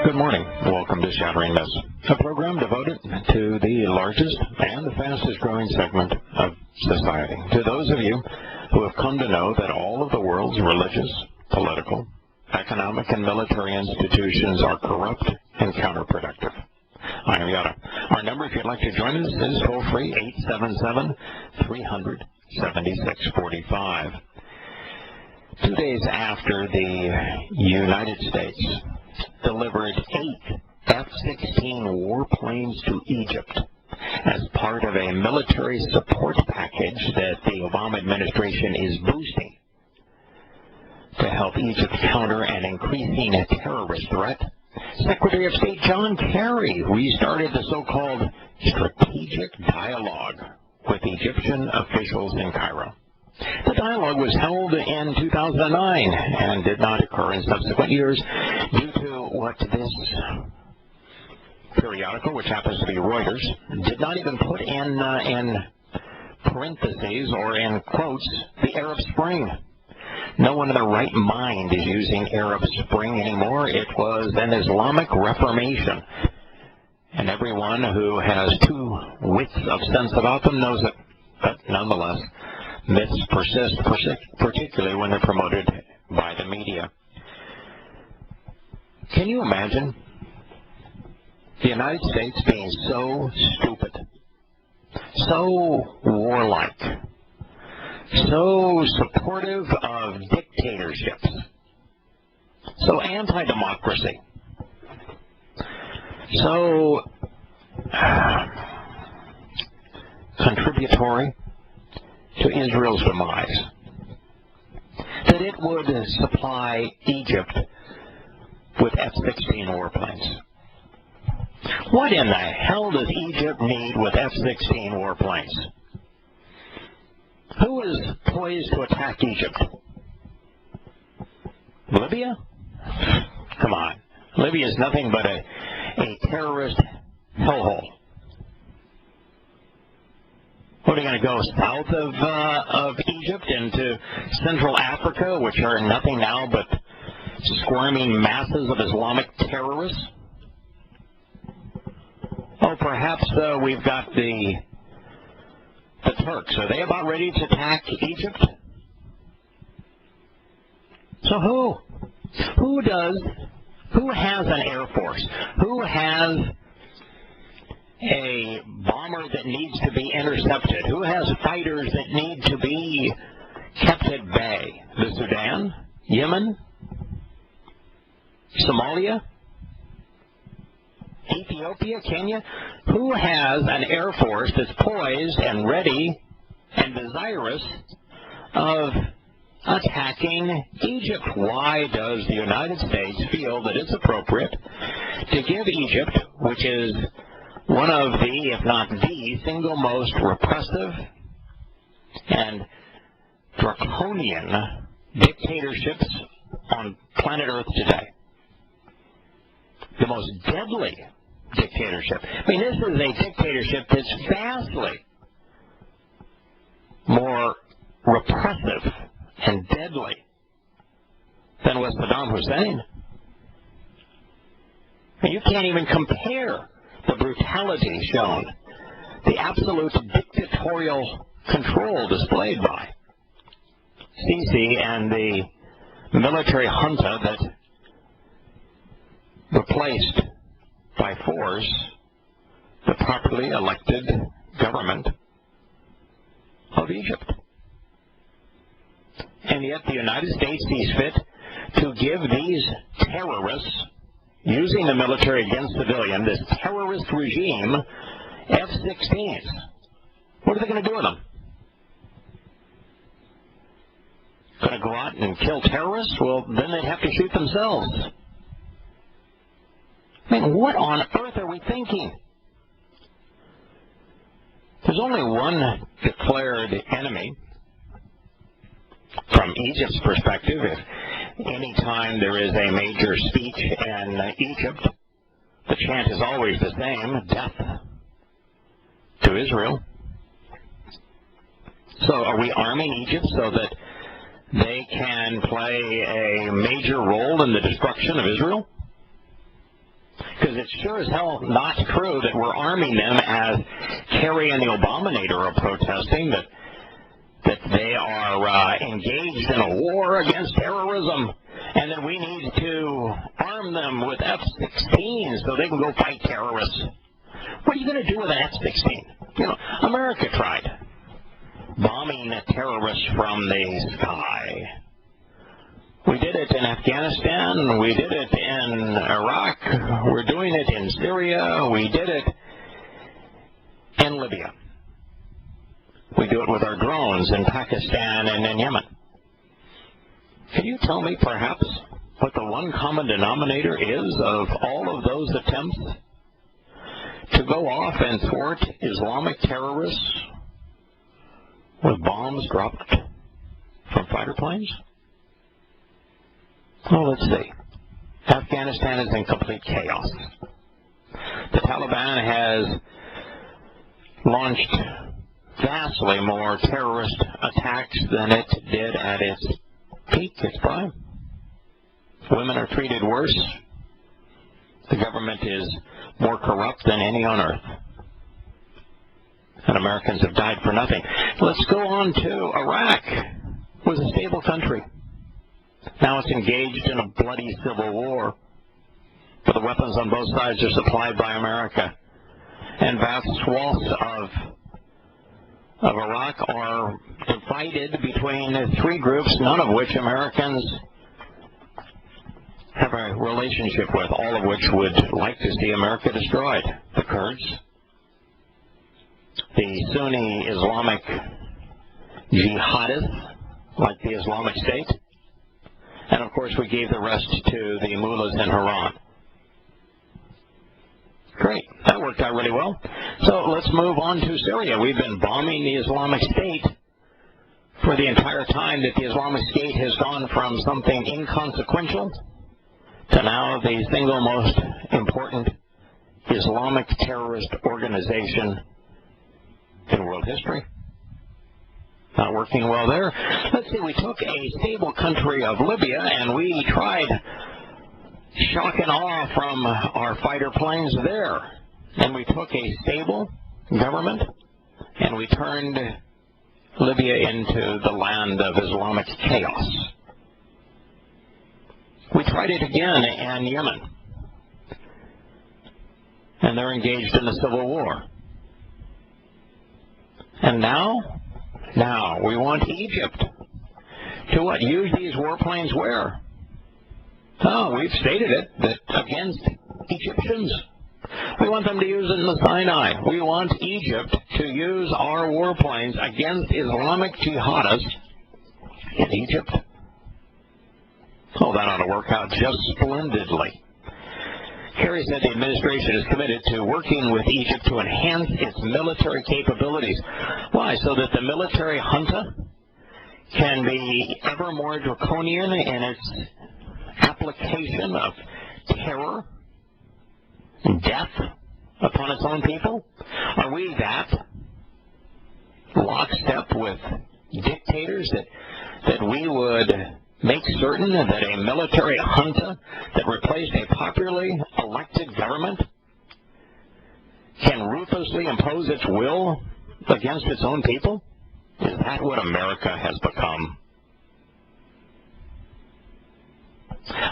Good morning. Welcome to Shattering Myths, a program devoted to the largest and the fastest growing segment of society. To those of you who have come to know that all of the world's religious, political, economic, and military institutions are corrupt and counterproductive. I am Yahowah. Our number, if you'd like to join us, is toll-free 877-300-7645. 2 days after the United States delivered 8 F-16 warplanes to Egypt as part of a military support package that the Obama administration is boosting to help Egypt counter an increasing terrorist threat, Secretary of State John Kerry restarted the so-called strategic dialogue with Egyptian officials in Cairo. The dialogue was held in 2009 and did not occur in subsequent years due to what this periodical, which happens to be Reuters, did not even put in parentheses or in quotes the Arab Spring. No one in their right mind is using Arab Spring anymore. It was an Islamic Reformation. And everyone who has two wits of sense about them knows it. But nonetheless, myths persist, particularly when they're promoted by the media. Can you imagine the United States being so stupid, so warlike, so supportive of dictatorships, so anti-democracy, so contributory to Israel's demise, that it would supply Egypt with F-16 warplanes? What in the hell does Egypt need with F-16 warplanes? Who is poised to attack Egypt? Libya? Come on. Libya is nothing but a terrorist hellhole. What, are you going to go south of Egypt into Central Africa, which are nothing now but squirming masses of Islamic terrorists? Oh, perhaps we've got the Turks. Are they about ready to attack Egypt? So who has an air force? Who has a bomber that needs to be intercepted? Who has fighters that need to be kept at bay? The Sudan? Yemen? Somalia? Ethiopia? Kenya? Who has an air force that's poised and ready and desirous of attacking Egypt? Why does the United States feel that it's appropriate to give Egypt, which is one of the, if not the, single most repressive and draconian dictatorships on planet Earth today, the most deadly dictatorship? I mean, this is a dictatorship that's vastly more repressive and deadly than was Saddam Hussein. And you can't even compare the brutality shown, the absolute dictatorial control displayed by Sisi and the military junta that replaced by force the properly elected government of Egypt. And yet the United States sees fit to give these terrorists, using the military against civilian, this terrorist regime, F-16s. What are they going to do with them? Going to go out and kill terrorists? Well, then they'd have to shoot themselves. I mean, what on earth are we thinking? There's only one declared enemy from Egypt's perspective. If any time there is a major speech in Egypt, the chant is always the same: death to Israel. So are we arming Egypt so that they can play a major role in the destruction of Israel? because it's sure as hell not true that we're arming them, as Kerry and the Obamanator are protesting, that they are engaged in a war against terrorism, and that we need to arm them with F-16s so they can go fight terrorists. What are you going to do with an F-16? You know, America tried bombing terrorists from the sky. We did it in Afghanistan. We did it in Iraq. We're doing it in Syria. We did it in Libya. We do it with our drones in Pakistan and in Yemen. Can you tell me, perhaps, what the one common denominator is of all of those attempts to go off and thwart Islamic terrorists with bombs dropped from fighter planes? Well, let's see. Afghanistan is in complete chaos. The Taliban has launched vastly more terrorist attacks than it did at its peak, its prime. Women are treated worse. The government is more corrupt than any on earth. And Americans have died for nothing. Let's go on to Iraq. It was a stable country. Now it's engaged in a bloody civil war. But the weapons on both sides are supplied by America. And vast swaths of Iraq are divided between three groups, none of which Americans have a relationship with, all of which would like to see America destroyed. The Kurds, the Sunni Islamic jihadists, like the Islamic State, and of course we gave the rest to the mullahs in Iran. Great. That worked out really well. So let's move on to Syria. We've been bombing the Islamic State for the entire time that the Islamic State has gone from something inconsequential to now the single most important Islamic terrorist organization in world history. Not working well there. Let's see, we took a stable country of Libya and we tried shock and awe from our fighter planes there. And we took a stable government and we turned Libya into the land of Islamic chaos. We tried it again in Yemen. And they're engaged in a civil war. And now we want Egypt to what? Use these warplanes where? Oh, we've stated it, that against Egyptians. We want them to use it in the Sinai. We want Egypt to use our warplanes against Islamic jihadists in Egypt. Oh, that ought to work out just splendidly. Kerry said the administration is committed to working with Egypt to enhance its military capabilities. Why? So that the military junta can be ever more draconian in its application of terror and death upon its own people? Are we that lockstep with dictators that we would make certain that a military junta that replaced a popularly elected government can ruthlessly impose its will against its own people? Is that what America has become?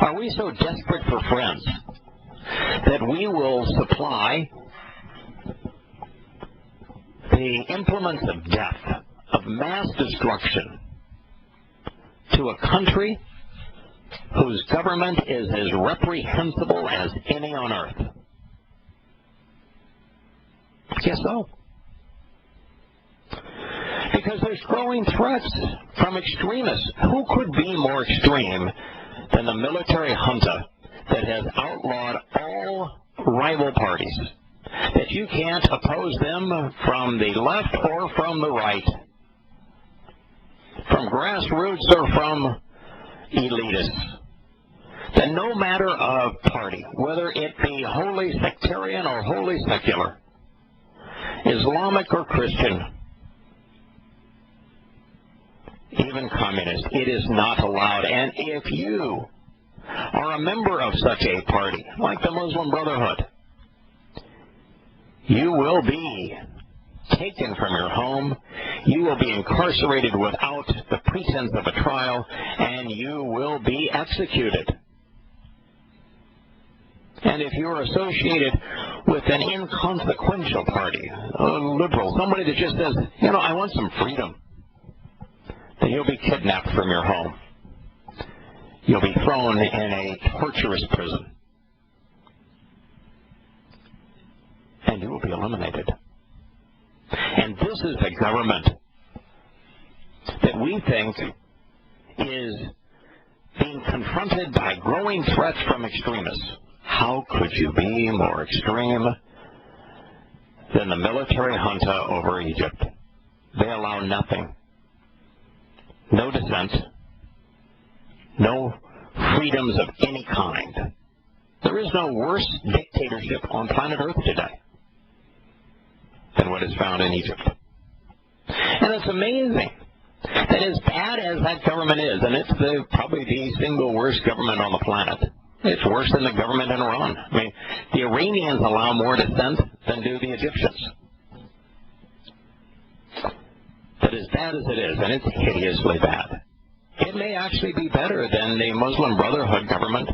Are we so desperate for friends that we will supply the implements of death, of mass destruction, to a country whose government is as reprehensible as any on earth? I guess so. Because there's growing threats from extremists. Who could be more extreme than the military junta that has outlawed all rival parties? That you can't oppose them from the left or from the right, from grassroots or from elitists. That no matter of party, whether it be wholly sectarian or wholly secular, Islamic or Christian, even communist, it is not allowed. And if you are a member of such a party, like the Muslim Brotherhood, You will be taken from your home, you will be incarcerated without the pretense of a trial, and you will be executed. And if you're associated with an inconsequential party, a liberal, somebody that just says, I want some freedom, then you'll be kidnapped from your home. You'll be thrown in a torturous prison. And you will be eliminated. And this is the government that we think is being confronted by growing threats from extremists. How could you be more extreme than the military junta over Egypt? They allow nothing. No dissent. No freedoms of any kind. There is no worse dictatorship on planet Earth today than what is found in Egypt. And it's amazing that as bad as that government is, and it's probably the single worst government on the planet, it's worse than the government in Iran. I mean, the Iranians allow more dissent than do the Egyptians. But as bad as it is, and it's hideously bad, it may actually be better than the Muslim Brotherhood government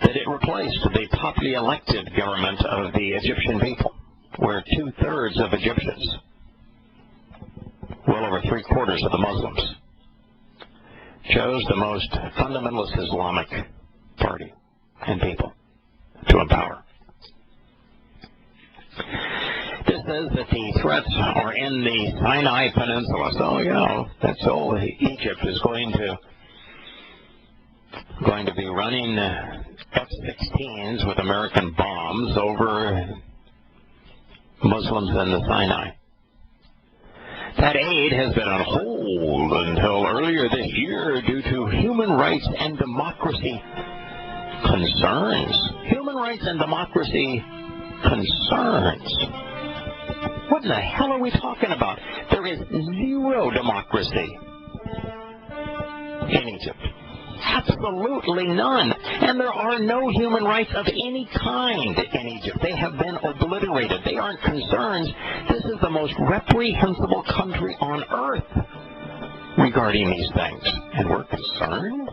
that it replaced, the popularly elected government of the Egyptian people, where 2/3 of Egyptians, well over 3/4 of the Muslims, chose the most fundamentalist Islamic party and people to empower. This says that the threats are in the Sinai Peninsula. So, that's all. Egypt is going to be running F-16s with American bombs over Muslims in the Sinai. That aid has been on hold until earlier this year due to human rights and democracy concerns. Human rights and democracy concerns. What in the hell are we talking about? There is zero democracy in Egypt. Absolutely none. And there are no human rights of any kind in Egypt. They have been obliterated. They aren't concerns. This is the most reprehensible country on earth regarding these things. And we're concerned?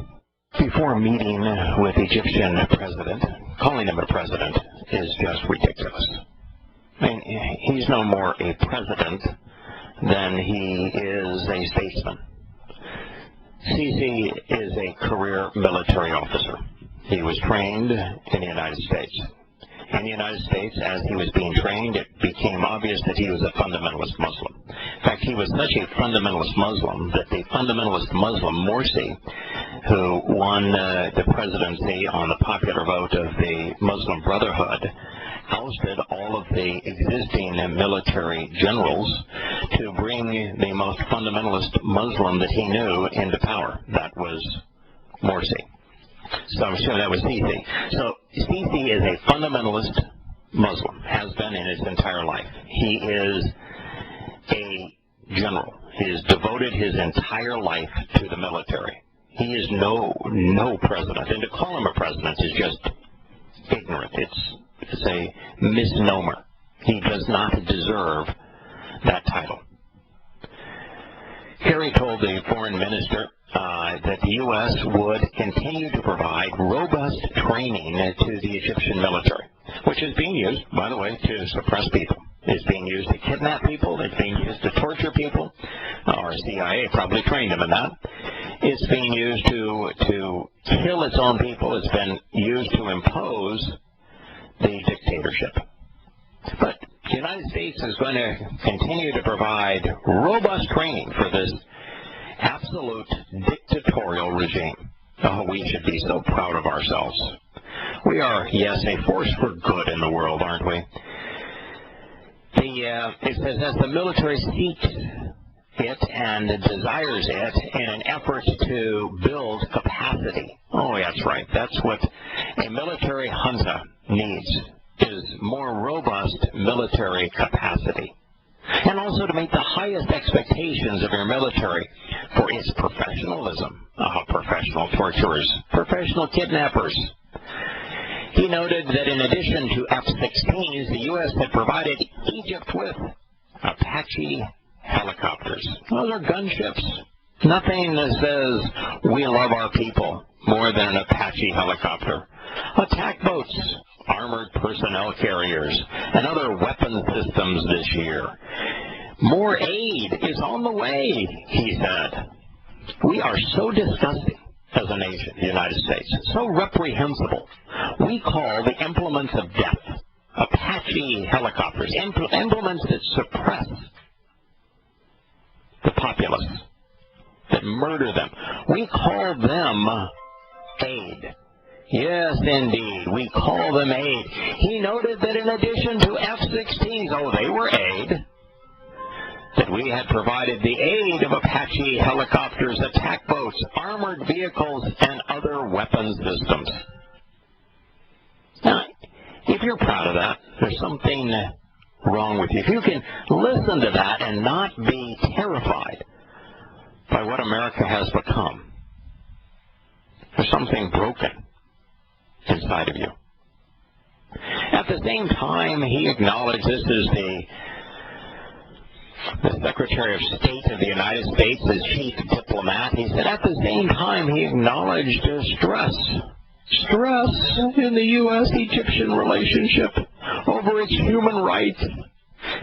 Before meeting with the Egyptian president, calling him a president is just ridiculous. I mean, he's no more a president than he is a statesman. Sisi is a career military officer. He was trained in the United States. In the United States, as he was being trained, it became obvious that he was a fundamentalist Muslim. In fact, he was such a fundamentalist Muslim that the fundamentalist Muslim, Morsi, who won the presidency on the popular vote of the Muslim Brotherhood, ousted all of the existing military generals to bring the most fundamentalist Muslim that he knew into power. That was Morsi. So I'm sure that was Sisi. So Sisi is a fundamentalist Muslim, has been in his entire life. He is a general. He has devoted his entire life to the military. He is no president. And to call him a president is just ignorant. It's a misnomer. He does not deserve that title. Kerry told the foreign minister that the U.S. would continue to provide robust training to the Egyptian military, which is being used, by the way, to suppress people. It's being used to kidnap people. It's being used to torture people. Our CIA probably trained them in that. It's being used to kill its own people. It's been used to impose the dictatorship. But the United States is going to continue to provide robust training for this absolute dictatorial regime. Oh, we should be so proud of ourselves. We are, yes, a force for good in the world, aren't we? It says, as the military seeks it and desires it in an effort to build capacity. Oh, that's right. That's what a military junta needs, is more robust military capacity. And also to meet the highest expectations of your military for its professionalism. Professional torturers, professional kidnappers. He noted that in addition to F-16s, the U.S. had provided Egypt with Apache helicopters. Those are gunships. Nothing that says we love our people more than an Apache helicopter. Attack boats, armored personnel carriers, and other weapon systems this year. More aid is on the way, he said. We are so disgusting as a nation, the United States, so reprehensible. We call the implements of death Apache helicopters, implements that suppress the populace, that murder them. We call them aid. Yes, indeed, we call them aid. He noted that in addition to F-16s, they were aid, that we had provided the aid of Apache helicopters, attack boats, armored vehicles, and other weapons systems. Now, if you're proud of that, there's something wrong with you. If you can listen to that and not be terrified by what America has become, there's something broken inside of you. At the same time, he acknowledged, this is the Secretary of State of the United States, his chief diplomat, he said at the same time he acknowledged stress in the U.S.-Egyptian relationship over its human rights,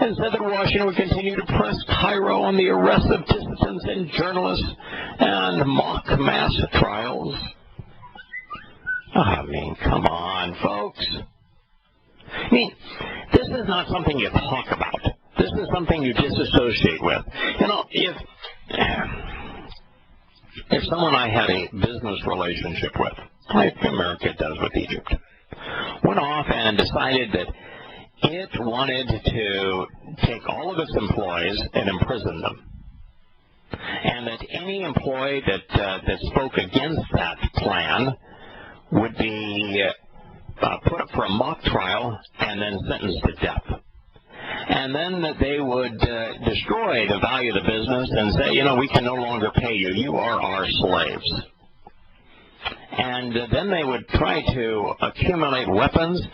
and said that Washington would continue to press Cairo on the arrest of dissidents and journalists and mock mass trials. I mean, come on, folks. I mean, this is not something you talk about. This is something you disassociate with. You know, if someone I had a business relationship with, like America does with Egypt, went off and decided that it wanted to take all of its employees and imprison them, and that any employee that spoke against that plan would be put up for a mock trial and then sentenced to death. And then that they would destroy the value of the business and say, we can no longer pay you. You are our slaves. And then they would try to accumulate weapons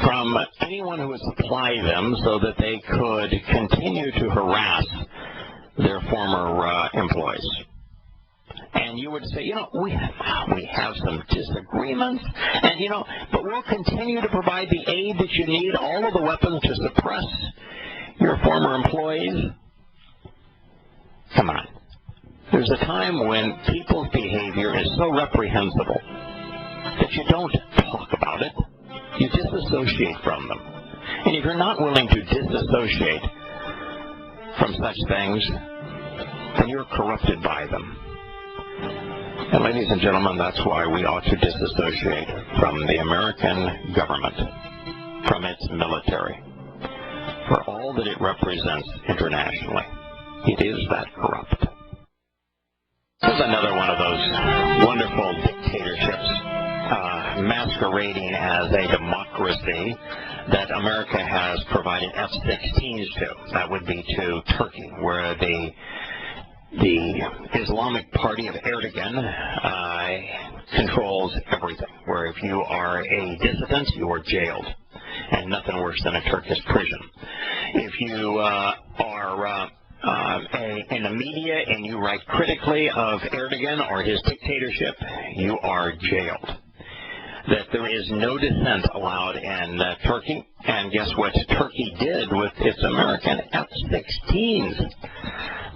from anyone who would supply them so that they could continue to harass their former employees. And you would say, we have some disagreements, and but we'll continue to provide the aid that you need, all of the weapons to suppress your former employees. Come on. There's a time when people's behavior is so reprehensible that you don't talk about it. You disassociate from them. And if you're not willing to disassociate from such things, then you're corrupted by them. And ladies and gentlemen, that's why we ought to disassociate from the American government, from its military, for all that it represents internationally. It is that corrupt. This is another one of those wonderful dictatorships masquerading as a democracy that America has provided F-16s to. That would be to Turkey, where the Islamic Party of Erdogan controls everything, where if you are a dissident, you are jailed, and nothing worse than a Turkish prison. If you are in the media and you write critically of Erdogan or his dictatorship, you are jailed. That there is no dissent allowed in Turkey, and guess what Turkey did with its American F-16s?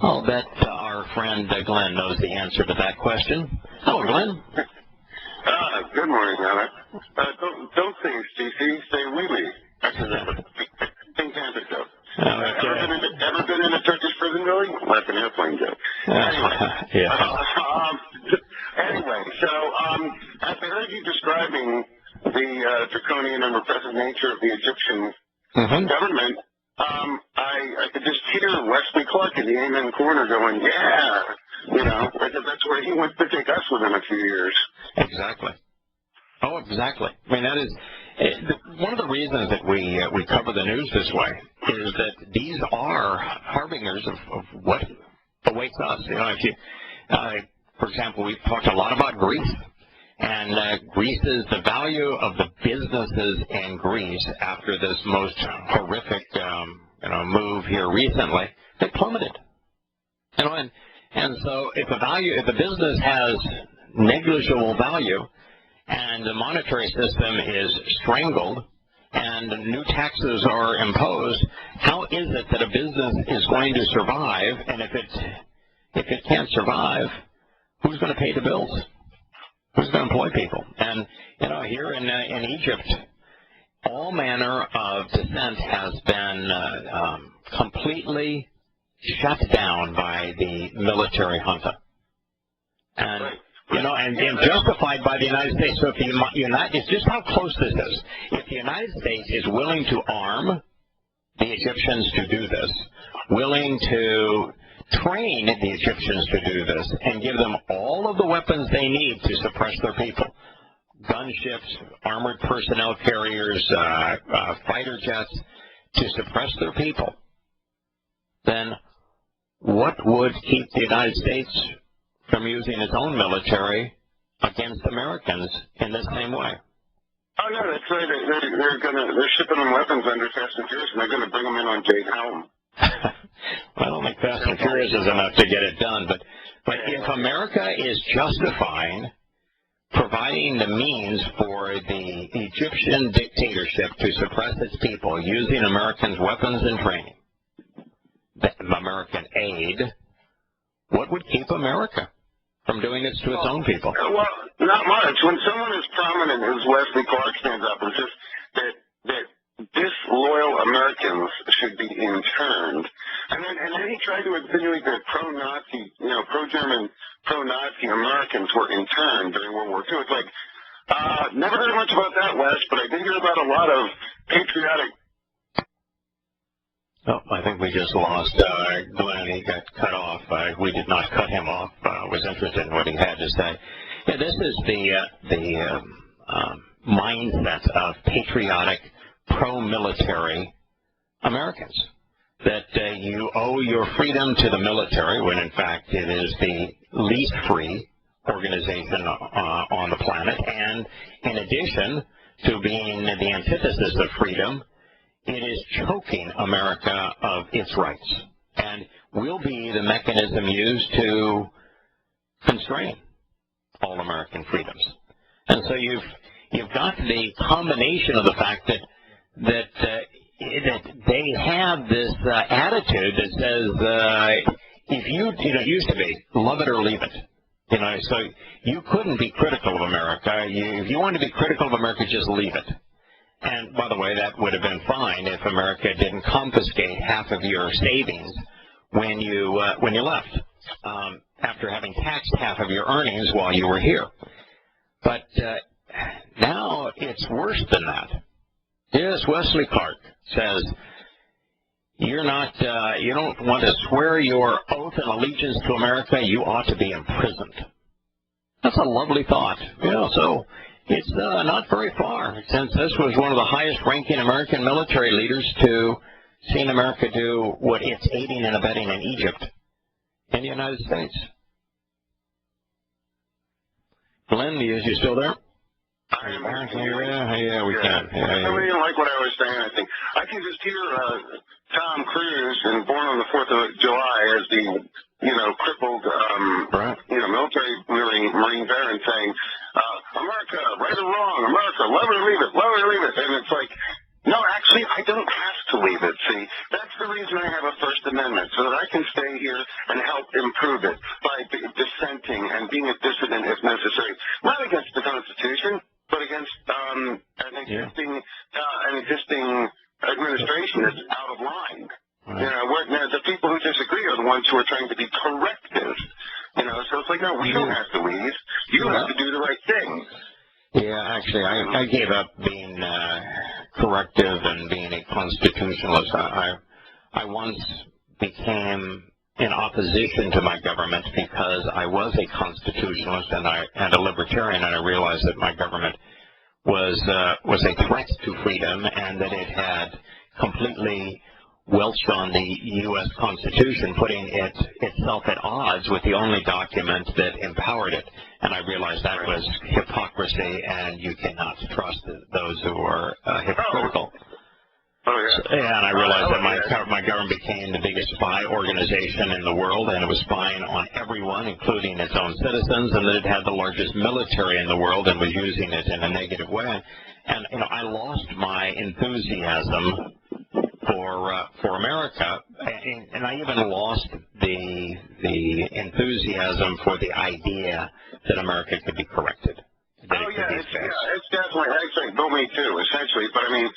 I'll bet our friend Glenn knows the answer to that question. Hello, Glenn. Good morning, Alan. Don't say Stacey, say Wheelie. That's a Pink Panther joke. Ever been in a Turkish prison building? Well, that's an airplane joke. Anyway, so after I heard you describing the draconian and repressive nature of the Egyptian government, I could just hear Wesley Clark in the Amen Corner going, yeah, that's where he wants to take us within a few years. Exactly. Oh, exactly. I mean, that is one of the reasons that we cover the news this way is that these are harbingers of what awaits us. If you, for example, we've talked a lot about Greece. And Greece's, the value of the businesses in Greece after this most horrific move here recently, they plummeted. And so if the business has negligible value and the monetary system is strangled and new taxes are imposed, how is it that a business is going to survive? And if it can't survive, who's going to pay the bills? Who's going to employ people? And here in Egypt, all manner of dissent has been completely shut down by the military junta, and justified by the United States. So if it's just how close this is. If the United States is willing to arm the Egyptians to do this, willing to train the Egyptians to do this, and give them all of the weapons they need to suppress their people, gunships, armored personnel carriers, fighter jets, to suppress their people, then what would keep the United States from using its own military against Americans in the same way? Oh no, that's right. They're shipping them weapons under Fast and Furious, and they're going to bring them in on Jade Helm. I don't think Fast and Furious is enough to get it done, but if America is justifying providing the means for the Egyptian dictatorship to suppress its people using Americans' weapons and training, American aid, what would keep America from doing this to its own people? Well, not much. When someone as prominent as Wesley Clark stands up and says that disloyal Americans should be interned, and then he tried to insinuate that pro-Nazi, pro-German, pro-Nazi Americans were interned during World War II. It's like, never heard much about that, Wes, but I did hear about a lot of patriotic. Oh, I think we just lost Glenn. He got cut off. We did not cut him off. I was interested in what he had to say. Yeah, this is the mindset of patriotic, pro-military Americans, that you owe your freedom to the military when, in fact, it is the least free organization on the planet. And in addition to being the antithesis of freedom, it is choking America of its rights and will be the mechanism used to constrain all American freedoms. And so you've got the combination of the fact that they have this attitude that says if it used to be love it or leave it. So you couldn't be critical of America. If you wanted to be critical of America, just leave it. And, by the way, that would have been fine if America didn't confiscate half of your savings when you left, after having taxed half of your earnings while you were here. But now it's worse than that. Yes, Wesley Clark says, you don't want to swear your oath and allegiance to America, you ought to be imprisoned. That's a lovely thought. So it's not very far, since this was one of the highest-ranking American military leaders to seeing America do what it's aiding and abetting in Egypt and the United States. Glenn, is you still there? Yeah, we can. Somebody didn't like what I was saying, I think. I can just hear Tom Cruise, and Born on the 4th of July, as the crippled, military Marine veteran saying, America, right or wrong, America, love it or leave it, love it or leave it. And it's like, no, actually, I don't have to leave it, see. That's the reason I have a First Amendment, so that I can stay here and help improve it by dissenting and being a dissident if necessary. Not against the Constitution, but against an existing administration that's out of line. The people who disagree are the ones who are trying to be corrective. So it's like, no, we don't have to leave. You have to do the right thing. Yeah, actually, I gave up being corrective and being a constitutionalist. I once became in opposition to my government because I was a constitutionalist and a libertarian, and I realized that my government was a threat to freedom, and that it had completely welched on the U.S. Constitution, putting itself at odds with the only document that empowered it. And I realized that was hypocrisy, and you cannot trust those who are hypocritical. And I realized that my government became the biggest spy organization in the world, and it was spying on everyone, including its own citizens, and that it had the largest military in the world and was using it in a negative way. And I lost my enthusiasm for America, and I even lost the enthusiasm for the idea that America could be corrected. It's definitely, actually, well, me too, essentially. But I mean,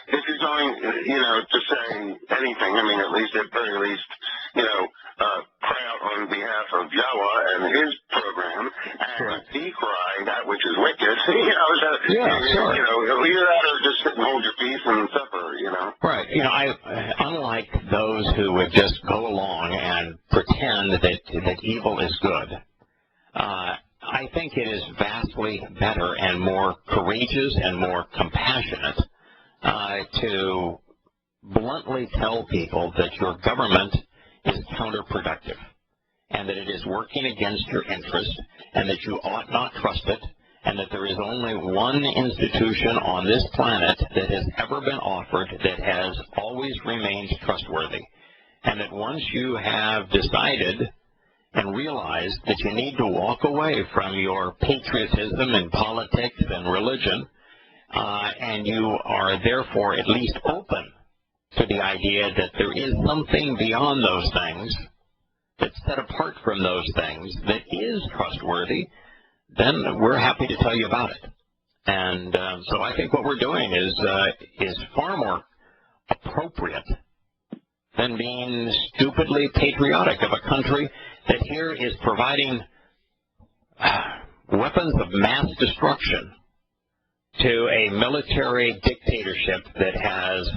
if you're going, to say anything, I mean, at very least, cry out on behalf of Yahowah and his program, and decry that which is wicked. Either that or just sit and hold your peace and suffer. Right. Unlike those who would just go along and pretend that evil is good. I think it is vastly better and more courageous and more compassionate to bluntly tell people that your government is counterproductive and that it is working against your interest and that you ought not trust it and that there is only one institution on this planet that has ever been offered that has always remained trustworthy, and that once you have decided and realize that you need to walk away from your patriotism and politics and religion, and you are therefore at least open to the idea that there is something beyond those things that's set apart from those things that is trustworthy, then we're happy to tell you about it. And so I think what we're doing is far more appropriate than being stupidly patriotic of a country that here is providing weapons of mass destruction to a military dictatorship that has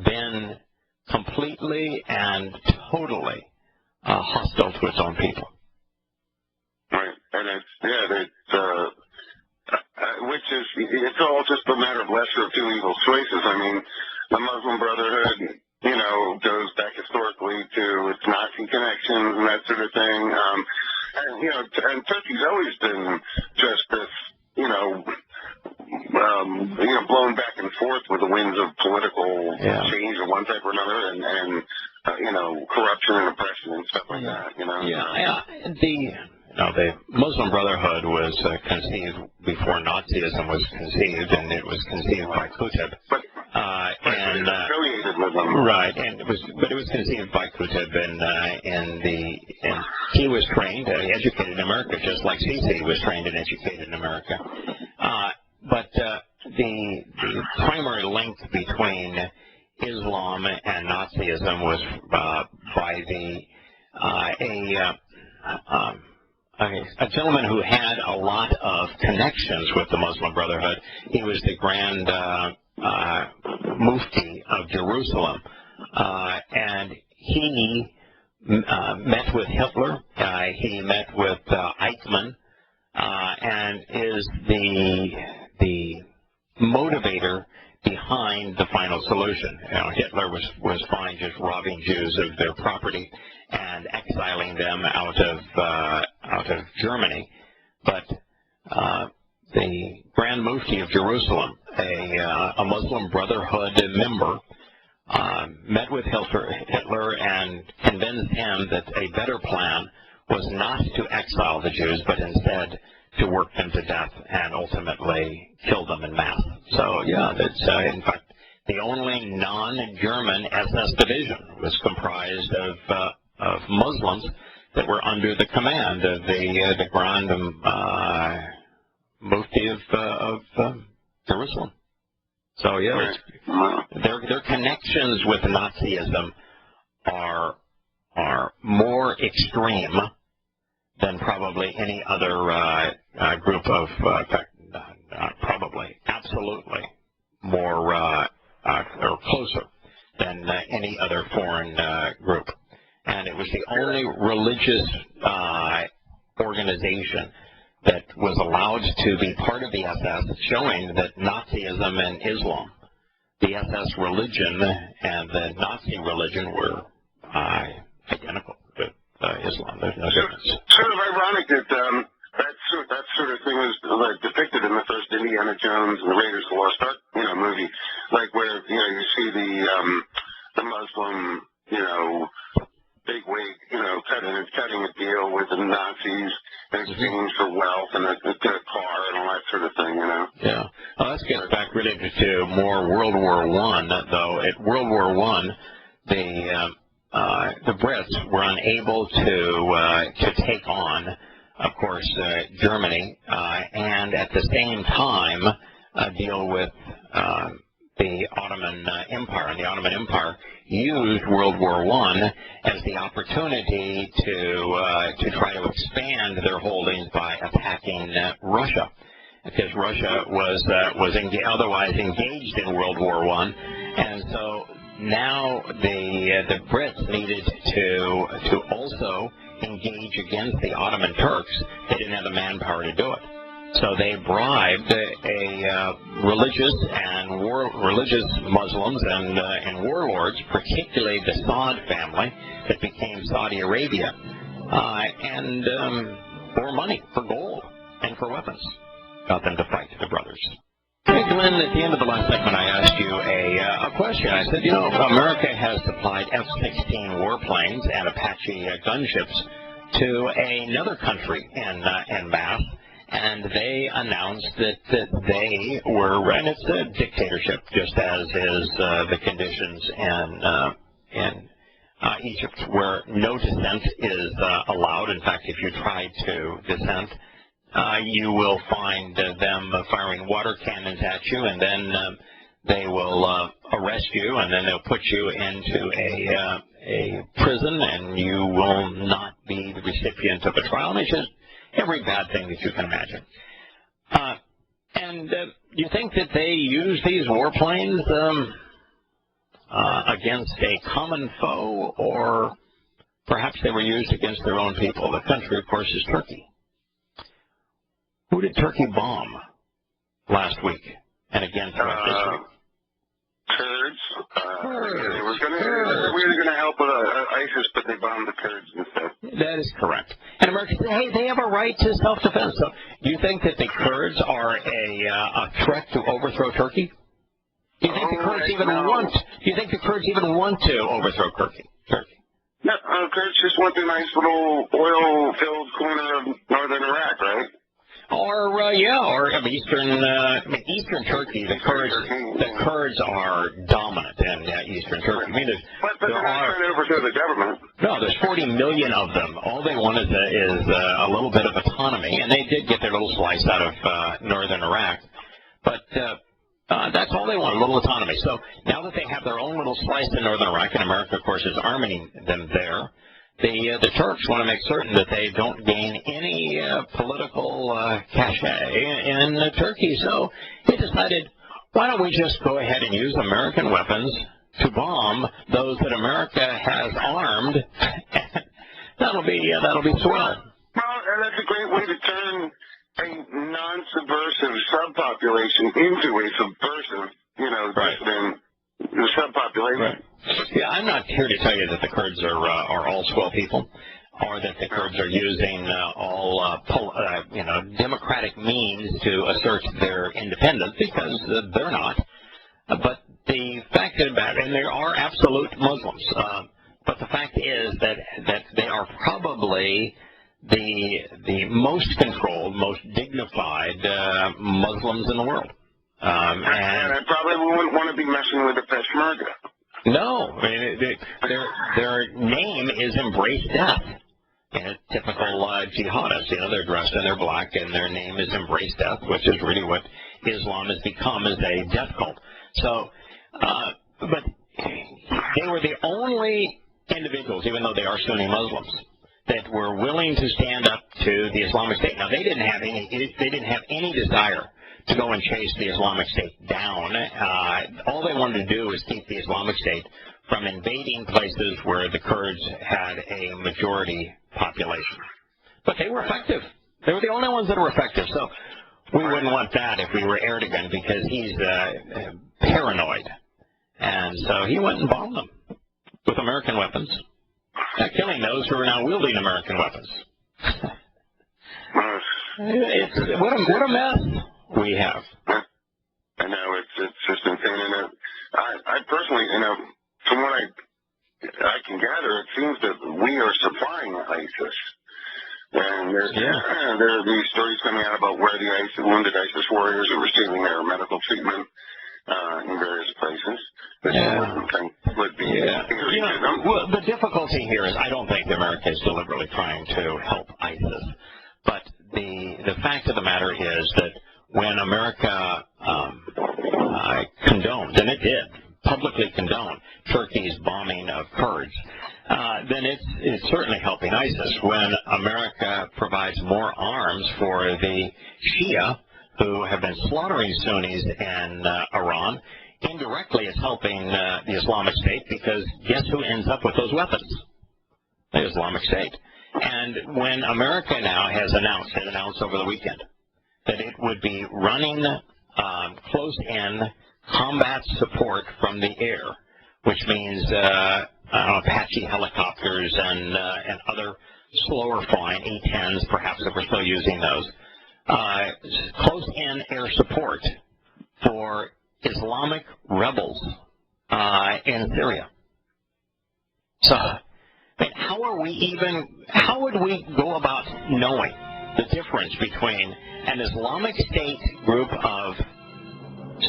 been completely and totally hostile to its own people. Right, and it's all just a matter of lesser of two evil choices. I mean, the Muslim Brotherhood, goes back historically to its Nazi connections and that sort of thing. And Turkey's always been just this, blown back and forth with the winds of political change of one type or another, and corruption and oppression and stuff like that. The Muslim Brotherhood was conceived before Nazism was conceived, and it was conceived by Qutb. And affiliated with them. Right, but it was conceived by Qutb, and he was trained, educated in America, just like Sisi was trained and educated in America. But the primary link between Islam and Nazism was by a gentleman who had a lot of connections with the Muslim Brotherhood. He was the Grand Mufti of Jerusalem, and he met with Hitler. He met with Eichmann, and is the motivator behind the final solution. Hitler was fine just robbing Jews of their property and exiling them out of Germany, but the Grand Mufti of Jerusalem, a Muslim Brotherhood member, met with Hitler and convinced him that a better plan was not to exile the Jews, but instead to work them to death and ultimately kill them en masse. So, that's in fact the only non-German SS division was comprised of Muslims that were under the command of the Grand Mufti of Jerusalem. So their connections with Nazism are more extreme than probably any other group of, in fact, probably absolutely more or closer than any other foreign group. And it was the only religious organization that was allowed to be part of the SS, showing that Nazism and Islam the SS religion and the Nazi religion were identical with Islam. There's no difference. Sort of ironic that that sort of thing was depicted in the first Indiana Jones and the Raiders of the Lost Ark, movie, like where you see the Muslim, bigwig, cutting a deal with the Nazis in exchange for wealth and a car and all that sort of thing, Yeah. Well, let's get back really to more World War I, though. At World War I, the Brits were unable to take on, of course, Germany, and at the same time deal with the Ottoman Empire. And the Ottoman Empire used World War I as the opportunity to try to expand their holdings by attacking Russia, because Russia was otherwise engaged in World War I, and so now the Brits needed to also engage against the Ottoman Turks. They didn't have the manpower to do it. So they bribed religious Muslims and warlords, particularly the Saud family that became Saudi Arabia, and for money, for gold, and for weapons. Got them to fight the brothers. Hey, Glenn, at the end of the last segment, I asked you a question. I said, America has supplied F-16 warplanes and Apache gunships to another country en masse, and they announced that they were, and it's a dictatorship, just as is the conditions in Egypt, where no dissent is allowed. In fact, if you try to dissent, you will find them firing water cannons at you, and then they will arrest you, and then they'll put you into a prison, and you will not be the recipient of a trial. And it's just every bad thing that you can imagine. And you think that they use these warplanes against a common foe, or perhaps they were used against their own people? The country, of course, is Turkey. Who did Turkey bomb last week and again throughout this week? Kurds. We were going to help with ISIS, but they bombed the Kurds instead. That is correct. And America said, hey, they have a right to self-defense. So do you think that the Kurds are a threat to overthrow Turkey? Do you think the Kurds even want? Do you think the Kurds even want to overthrow Turkey? No, Kurds just want the nice little oil-filled corner of northern Iraq, right? Or Eastern Turkey. The Kurds are dominant in Eastern Turkey. I mean, but they're not trying to overthrow the government. No, there's 40 million of them. All they want is a little bit of autonomy, and they did get their little slice out of northern Iraq. But that's all they want, a little autonomy. So now that they have their own little slice in northern Iraq, and America, of course, is arming them there, the Turks want to make certain that they don't gain any political cachet in Turkey. So they decided, why don't we just go ahead and use American weapons to bomb those that America has armed? That'll be swell. Well, that's a great way to turn a non-subversive subpopulation into a subversive, right. The subpopulation. Right. Yeah, I'm not here to tell you that the Kurds are all swell people, or that the Kurds are using all democratic means to assert their independence, because they're not. But the fact about it, and there are absolute Muslims, but the fact is that they are probably the most controlled, most dignified Muslims in the world. And I probably wouldn't want to be messing with the Peshmerga. No, I mean, their name is Embrace Death. And typical jihadists, they're dressed in their black, and their name is Embrace Death, which is really what Islam has become, as a death cult. So, but they were the only individuals, even though they are Sunni Muslims, that were willing to stand up to the Islamic State. Now, they didn't have any desire to go and chase the Islamic State down. All they wanted to do was keep the Islamic State from invading places where the Kurds had a majority population. But they were effective. They were the only ones that were effective. So we wouldn't want that if we were Erdogan, because he's paranoid. And so he went and bombed them with American weapons, killing those who are now wielding American weapons. What a mess we have. I know, it's just insane. And I personally, from what I can gather, it seems that we are supplying ISIS. And there are these stories coming out about where the wounded ISIS warriors are receiving their medical treatment in various places. Which would be well, the difficulty here is I don't think America is deliberately trying to help ISIS. But the fact of the matter is that when America condoned, and it did, publicly condoned Turkey's bombing of Kurds, then it's certainly helping ISIS. When America provides more arms for the Shia, who have been slaughtering Sunnis in Iran, indirectly it's helping the Islamic State, because guess who ends up with those weapons? The Islamic State. And when America now has announced over the weekend, that it would be running close-in combat support from the air, which means Apache helicopters and other slower flying A-10s, perhaps if we're still using those, close-in air support for Islamic rebels in Syria. So, how would we go about knowing the difference between an Islamic State group of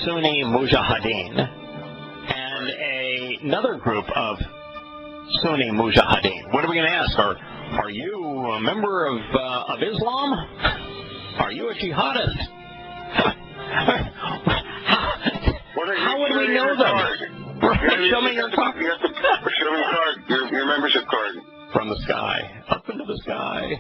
Sunni Mujahideen and another group of Sunni Mujahideen? What are we going to ask? Are you a member of Islam? Are you a jihadist? How would we know them? Show me your card. Show me your card, your membership card. From the sky, up into the sky.